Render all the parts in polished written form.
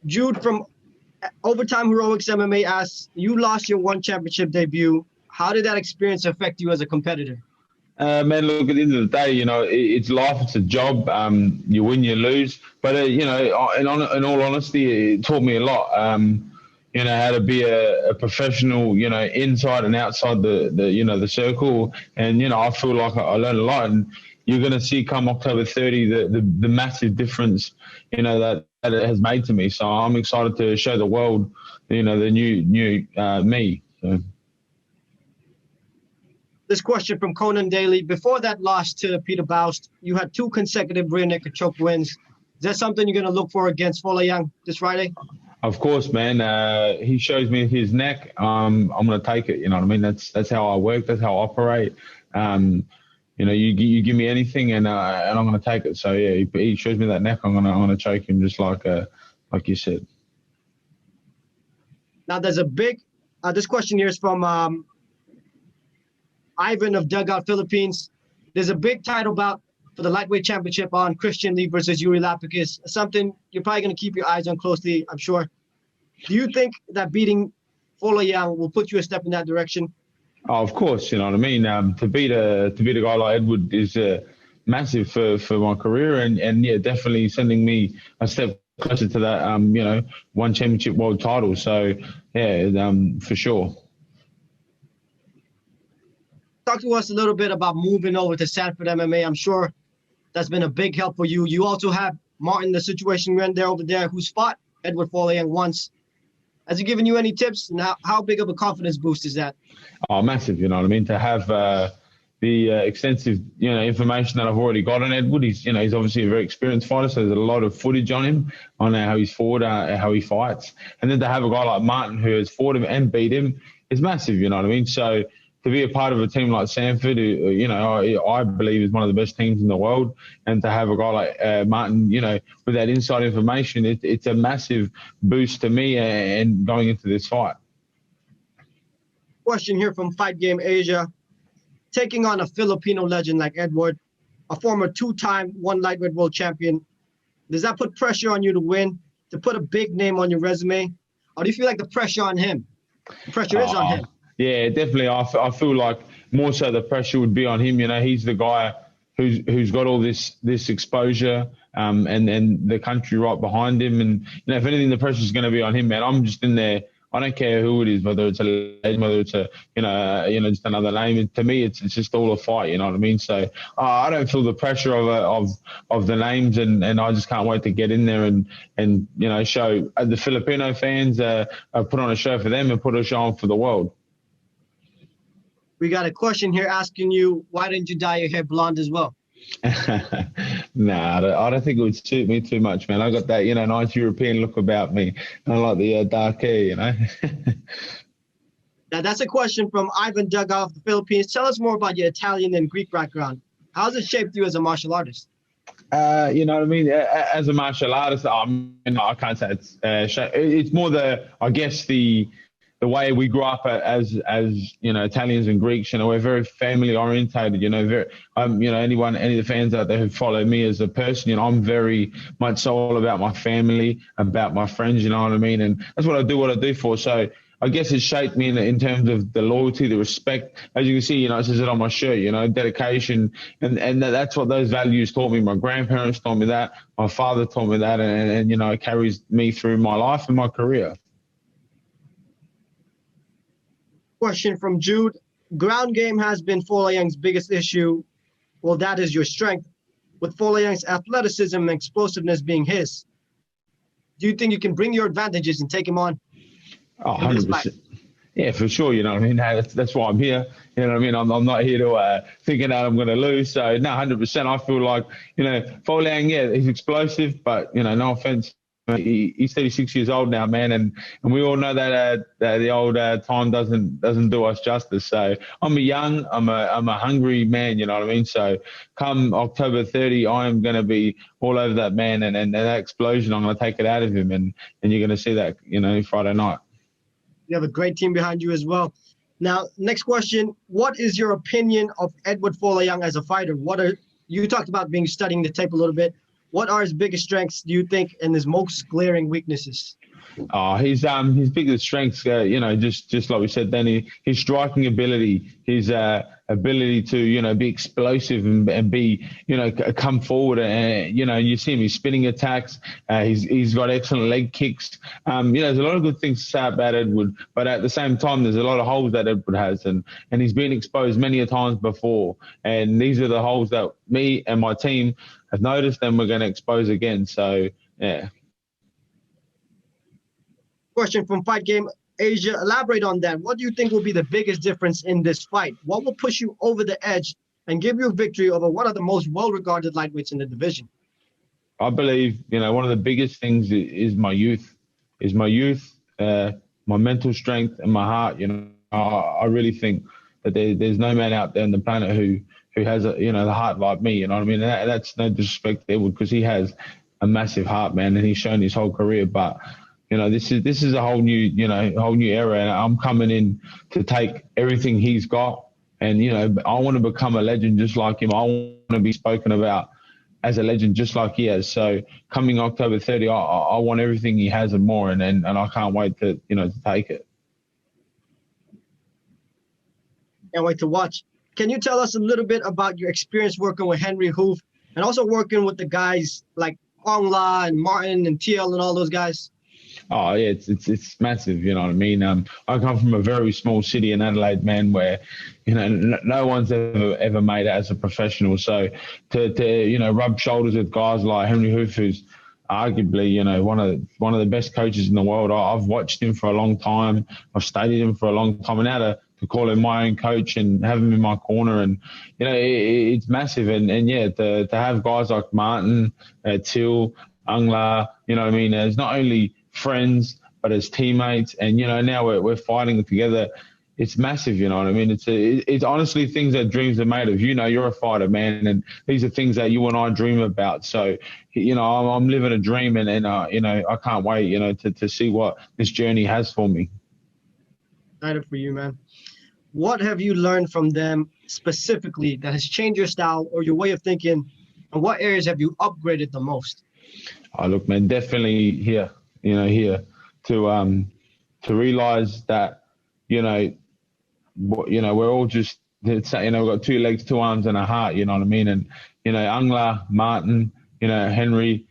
Jude from Overtime Heroics MMA asks, you lost your one championship debut. How did that experience affect you as a competitor? Man, look, at the end of the day, it's life, it's a job. You win, you lose. But, in all honesty, it taught me a lot, how to be a professional, inside and outside the circle. And, I feel like I learned a lot. And you're going to see come October 30 the massive difference, that it has made to me. So I'm excited to show the world, the new me. So. This question from Conan Daly. Before that loss to Peter Baust, you had 2 consecutive rear naked choke wins. Is that something you're going to look for against Foley Young this Friday? Of course, man. He shows me his neck. I'm going to take it. You know what I mean? That's how I work. That's how I operate. You give me anything, and I'm going to take it. So yeah, he shows me that neck. I'm going to choke him just like you said. Now there's a big. This question here is from Ivan of Dugout, Philippines. There's a big title bout for the lightweight championship on Christian Lee versus Yuri Lapic. Is something you're probably going to keep your eyes on closely, I'm sure. Do you think that beating Foley Young will put you a step in that direction? Oh, of course, you know what I mean. To beat a guy like Edward is massive for my career, and yeah, definitely sending me a step closer to that one championship world title. So yeah, for sure. Talk to us a little bit about moving over to Sanford MMA. I'm sure that's been a big help for you. You also have Martin, the situation we're in there over there, who fought Edward Foley Young once. Has he given you any tips? And how big of a confidence boost is that? Oh, massive, you know what I mean? To have the extensive, information that I've already got on Edward. He's obviously a very experienced fighter, so there's a lot of footage on him, on how he's fought, how he fights. And then to have a guy like Martin who has fought him and beat him is massive, you know what I mean? So to be a part of a team like Sanford, who, I believe is one of the best teams in the world, and to have a guy like Martin, with that inside information, it's a massive boost to me and going into this fight. Question here from Fight Game Asia. Taking on a Filipino legend like Edward, a former 2-time one lightweight world champion, does that put pressure on you to win, to put a big name on your resume? Or do you feel like the pressure on him? The pressure is on him. Yeah, definitely. I feel like more so the pressure would be on him. He's the guy who's got all this exposure, and the country right behind him. And if anything, the pressure's going to be on him, man. I'm just in there. I don't care who it is, whether it's a legend, whether it's just another name. To me, it's just all a fight. You know what I mean? So I don't feel the pressure of the names, and I just can't wait to get in there and show the Filipino fans, put on a show for them and put a show on for the world. We got a question here asking you, why didn't you dye your hair blonde as well? Nah, I don't think it would suit me too much, man. I got that, nice European look about me. I like the dark hair, Now, that's a question from Ivan Dugout of the Philippines. Tell us more about your Italian and Greek background. How has it shaped you as a martial artist? You know what I mean? As a martial artist, I can't say it's more the way we grew up as Italians and Greeks, we're very family orientated, any of the fans out there who follow me as a person, I'm very much so all about my family, about my friends, you know what I mean? And that's what I do for. So I guess it shaped me in terms of the loyalty, the respect. As you can see, it says it on my shirt, dedication. And that's what those values taught me. My grandparents taught me that. My father taught me that. And it carries me through my life and my career. Question from Jude. Ground game has been Foley Young's biggest issue. Well, that is your strength, with Foley Young's athleticism and explosiveness being his. Do you think you can bring your advantages and take him on? Oh, 100%. Yeah, for sure. You know what I mean? That's why I'm here. You know what I mean? I'm not here to thinking that I'm going to lose. So, no, 100%. I feel like, Foley Young, yeah, he's explosive, but, no offense. He's 36 years old now, man, and we all know that the old time doesn't do us justice. So I'm a hungry man, you know what I mean. So come October 30, I am going to be all over that man, and that explosion, I'm going to take it out of him, and you're going to see that, Friday night. You have a great team behind you as well. Now, next question: what is your opinion of Edward Foley Young as a fighter? You talked about studying the tape a little bit. What are his biggest strengths, do you think, and his most glaring weaknesses? His biggest strengths, just like we said, then his striking ability, his ability to, be explosive and be, come forward and, you see him, he's spinning attacks. He's got excellent leg kicks. There's a lot of good things to say about Edward, but at the same time, there's a lot of holes that Edward has, and he's been exposed many a times before. And these are the holes that me and my team have noticed, and we're going to expose again. So, yeah. Question from Fight Game Asia. Elaborate on that. What do you think will be the biggest difference in this fight? What will push you over the edge and give you a victory over one of the most well-regarded lightweights in the division? I believe, one of the biggest things is my youth, my mental strength and my heart. I really think that there's no man out there on the planet who has the heart like me. You know what I mean? And that's no disrespect to Edward, because he has a massive heart, man, and he's shown his whole career. But this is a whole new era, and I'm coming in to take everything he's got, and I want to become a legend just like him. I want to be spoken about as a legend just like he has. So coming October 30, I want everything he has and more, and I can't wait to take it. Can't wait to watch. Can you tell us a little bit about your experience working with Henry Hooft and also working with the guys like Ong La and Martin and TL and all those guys? Oh yeah, it's massive. You know what I mean? I come from a very small city in Adelaide, man, where no one's ever made it as a professional. So to rub shoulders with guys like Henry Hooft, who's arguably one of the best coaches in the world. I've watched him for a long time. I've studied him for a long time, and now to call him my own coach and have him in my corner, and it's massive. And to have guys like Martin, Till, Ong La, I mean, as not only friends but as teammates, and now we're fighting together. It's massive, you know what I mean? It's honestly things that dreams are made of. You're a fighter, man, and these are things that you and I dream about. So, I'm living a dream, and I can't wait, to see what this journey has for me. Excited for you, man. What have you learned from them specifically that has changed your style or your way of thinking, and what areas have you upgraded the most? Oh, look, man, definitely here to realize that, we're all just, we've got two legs, two arms, and a heart, you know what I mean? And, Ong La, Martin, Henry,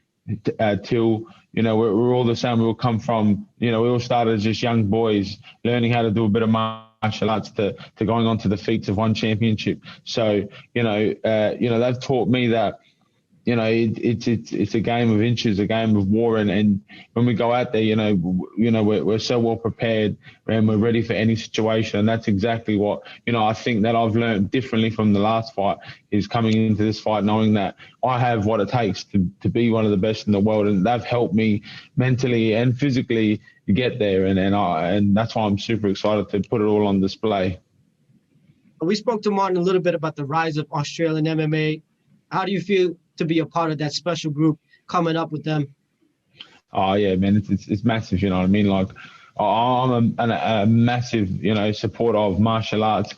Till, we're all the same. We all come from, we all started as just young boys learning how to do a bit of martial arts to going on to the feats of one championship. So, they've taught me that, it's a game of inches, a game of war, and when we go out there, we're so well prepared and we're ready for any situation, and that's exactly what I think that I've learned differently from the last fight is coming into this fight knowing that I have what it takes to be one of the best in the world, and they've helped me mentally and physically to get there, and that's why I'm super excited to put it all on display. We spoke to Martin a little bit about the rise of Australian MMA. How do you feel to be a part of that special group coming up with them? Oh yeah, man, it's massive. You know what I mean? Like, I'm a massive, supporter of martial arts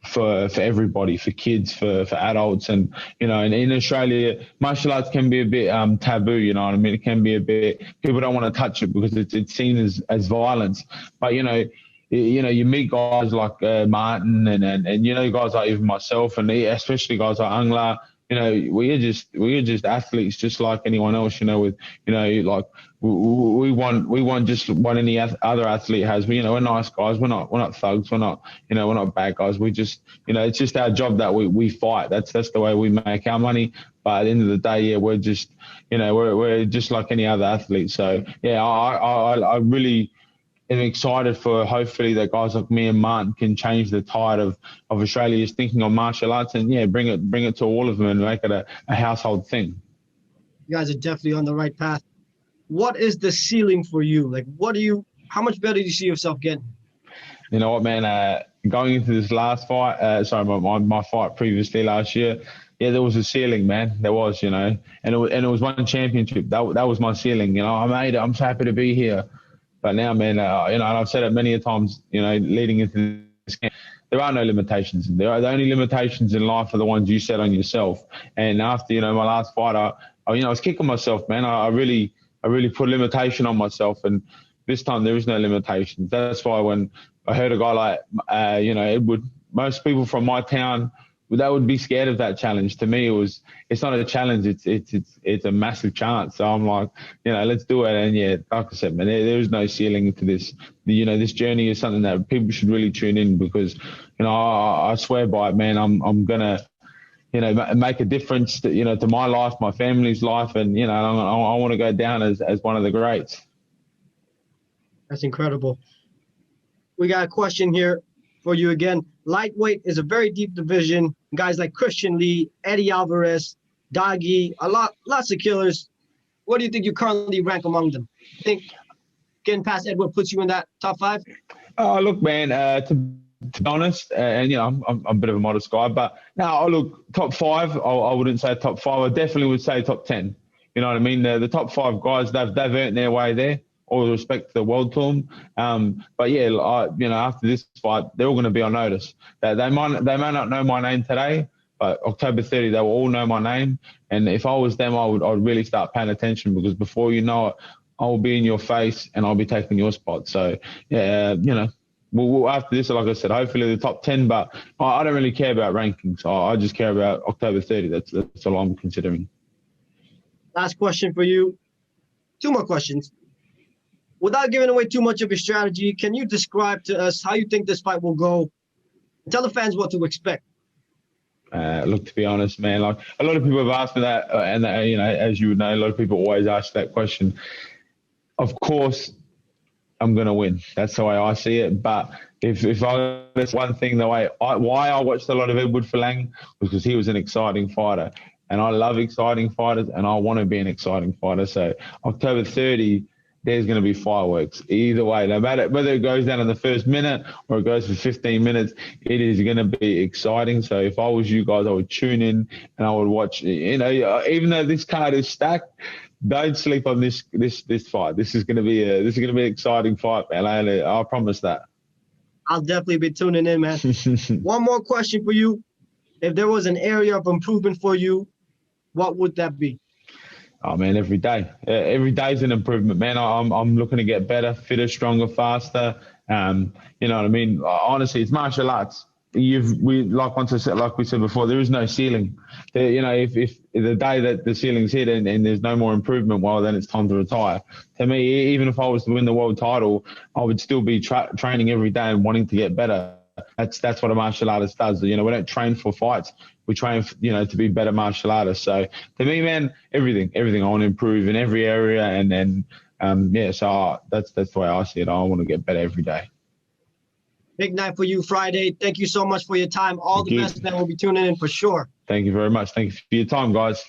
for everybody, for kids, for adults, and and in Australia, martial arts can be a bit taboo. You know what I mean? It can be a bit, people don't want to touch it because it's seen as violence. But you meet guys like Martin and guys like even myself, and especially guys like Ong La. We are just athletes, just like anyone else. With like we want just what any other athlete has. We're nice guys. We're not thugs. We're not bad guys. We just it's just our job that we fight. That's the way we make our money. But at the end of the day, yeah, we're just we're just like any other athlete. So yeah, I really am excited for hopefully that guys like me and Martin can change the tide of Australia's thinking on martial arts, and bring it to all of them and make it a household thing. You guys are definitely on the right path. What is the ceiling for you? Like, how much better do you see yourself getting? You know what, man? Going into this last fight, my fight previously last year, yeah, there was a ceiling, man. There was, and it was one championship. That was my ceiling. I made it. I'm so happy to be here. But now, man, and I've said it many a times, leading into this camp, there are no limitations. The only limitations in life are the ones you set on yourself. And after, my last fight, I I was kicking myself, man. I really put limitation on myself, and this time there is no limitations. That's why when I heard a guy like, Edward, most people from my town, they would be scared of that challenge. To me, it's not a challenge. It's a massive chance. So I'm like, let's do it. And yeah, like I said, man, there is no ceiling to this. This journey is something that people should really tune in, because, I swear by it, man. I'm gonna, make a difference to my life, my family's life, and I want to go down as one of the greats. That's incredible. We got a question here for you again. Lightweight is a very deep division. Guys like Christian Lee, Eddie Alvarez, Doggy, lots of killers. What do you think you currently rank among them? I think getting past Edward puts you in that top 5? Oh, look, man, to be honest, and I'm a bit of a modest guy, but no, look, top 5, I wouldn't say top 5. I definitely would say top 10. You know what I mean? The top 5 guys, they've earned their way there. All with respect to the world tour. But yeah, after this fight, they're all going to be on notice. They may not know my name today, but October 30, they will all know my name. And if I was them, I'd really start paying attention, because before you know it, I will be in your face and I'll be taking your spot. So yeah, we'll after this, like I said, hopefully the top 10. But I don't really care about rankings. I just care about October 30. That's all I'm considering. Last question for you. 2 more questions. Without giving away too much of your strategy, can you describe to us how you think this fight will go? Tell the fans what to expect. Look, to be honest, man, like a lot of people have asked me that, and as you would know, a lot of people always ask that question. Of course, I'm going to win. That's the way I see it. But if that's one thing, why I watched a lot of Edward Falang was because he was an exciting fighter, and I love exciting fighters, and I want to be an exciting fighter. So October 30. There's going to be fireworks either way, no matter whether it goes down in the first minute or it goes for 15 minutes. It is going to be exciting. So if I was you guys, I would tune in and I would watch. Even though this card is stacked, don't sleep on this fight. This is going to be an exciting fight, man. I promise that. I'll definitely be tuning in, man. One more question for you: if there was an area of improvement for you, what would that be? Oh, man, every day. Every day is an improvement, man. I'm looking to get better, fitter, stronger, faster. You know what I mean? Honestly, it's martial arts. Like we said before, there is no ceiling. If the day that the ceiling's hit and there's no more improvement, well, then it's time to retire. To me, even if I was to win the world title, I would still be training every day and wanting to get better. That's what a martial artist does. We don't train for fights. We train, to be better martial artists. So to me, man, everything. I want to improve in every area, and then so that's the way I see it. I want to get better every day. Big night for you Friday. Thank you so much for your time. All the best, man. We'll be tuning in for sure. Thank you very much. Thank you for your time, guys.